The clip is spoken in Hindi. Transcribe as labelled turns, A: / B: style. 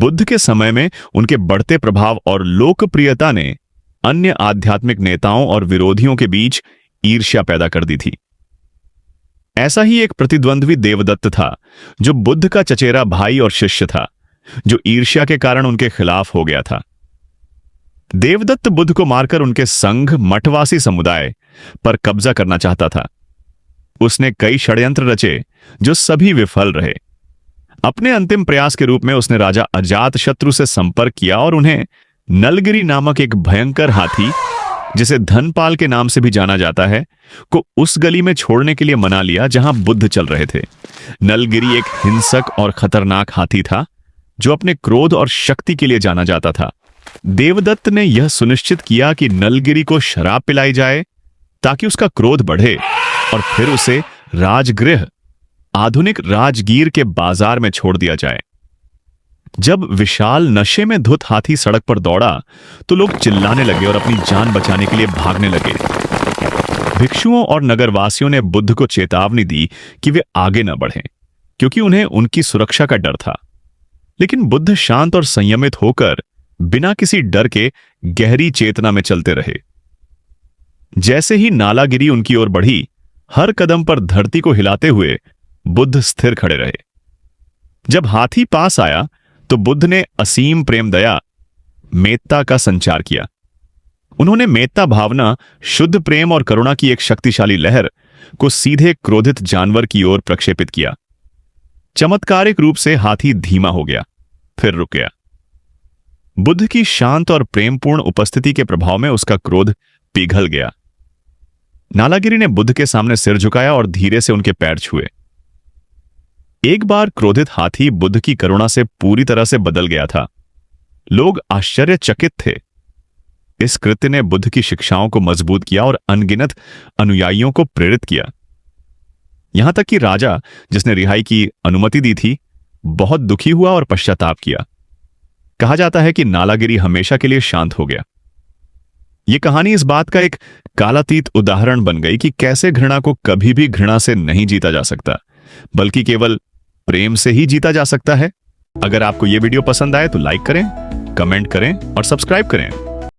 A: बुद्ध के समय में उनके बढ़ते प्रभाव और लोकप्रियता ने अन्य आध्यात्मिक नेताओं और विरोधियों के बीच ईर्ष्या पैदा कर दी थी। ऐसा ही एक प्रतिद्वंद्वी देवदत्त था, जो बुद्ध का चचेरा भाई और शिष्य था, जो ईर्ष्या के कारण उनके खिलाफ हो गया था। देवदत्त बुद्ध को मारकर उनके संघ मठवासी समुदाय पर कब्जा करना चाहता था। उसने कई षड्यंत्र रचे, जो सभी विफल रहे। अपने अंतिम प्रयास के रूप में उसने राजा अजातशत्रु से संपर्क किया और उन्हें नलगिरी नामक एक भयंकर हाथी, जिसे धनपाल के नाम से भी जाना जाता है, को उस गली में छोड़ने के लिए मना लिया जहां बुद्ध चल रहे थे। नलगिरी एक हिंसक और खतरनाक हाथी था, जो अपने क्रोध और शक्ति के लिए जाना जाता था। देवदत्त ने यह सुनिश्चित किया कि नलगिरी को शराब पिलाई जाए ताकि उसका क्रोध बढ़े और फिर उसे राजगृह, आधुनिक राजगीर के बाजार में छोड़ दिया जाए। जब विशाल नशे में धुत हाथी सड़क पर दौड़ा तो लोग चिल्लाने लगे और अपनी जान बचाने के लिए भागने लगे। भिक्षुओं और नगरवासियों ने बुद्ध को चेतावनी दी कि वे आगे न बढ़ें, क्योंकि उन्हें उनकी सुरक्षा का डर था। लेकिन बुद्ध शांत और संयमित होकर बिना किसी डर के गहरी चेतना में चलते रहे। जैसे ही नालागिरी उनकी ओर बढ़ी, हर कदम पर धरती को हिलाते हुए बुद्ध स्थिर खड़े रहे। जब हाथी पास आया तो बुद्ध ने असीम प्रेम, दया, मेत्ता का संचार किया। उन्होंने मेत्ता भावना, शुद्ध प्रेम और करुणा की एक शक्तिशाली लहर को सीधे क्रोधित जानवर की ओर प्रक्षेपित किया। चमत्कारिक रूप से हाथी धीमा हो गया, फिर रुक गया। बुद्ध की शांत और प्रेमपूर्ण उपस्थिति के प्रभाव में उसका क्रोध पिघल गया। नालागिरी ने बुद्ध के सामने सिर झुकाया और धीरे से उनके पैर छुए। एक बार क्रोधित हाथी बुद्ध की करुणा से पूरी तरह से बदल गया था। लोग आश्चर्यचकित थे। इस कृत्य ने बुद्ध की शिक्षाओं को मजबूत किया और अनगिनत अनुयायियों को प्रेरित किया। यहां तक कि राजा, जिसने रिहाई की अनुमति दी थी, बहुत दुखी हुआ और पश्चाताप किया। कहा जाता है कि नालागिरी हमेशा के लिए शांत हो गया। यह कहानी इस बात का एक कालातीत उदाहरण बन गई कि कैसे घृणा को कभी भी घृणा से नहीं जीता जा सकता, बल्कि केवल प्रेम से ही जीता जा सकता है। अगर आपको यह वीडियो पसंद आए तो लाइक करें, कमेंट करें और सब्सक्राइब करें।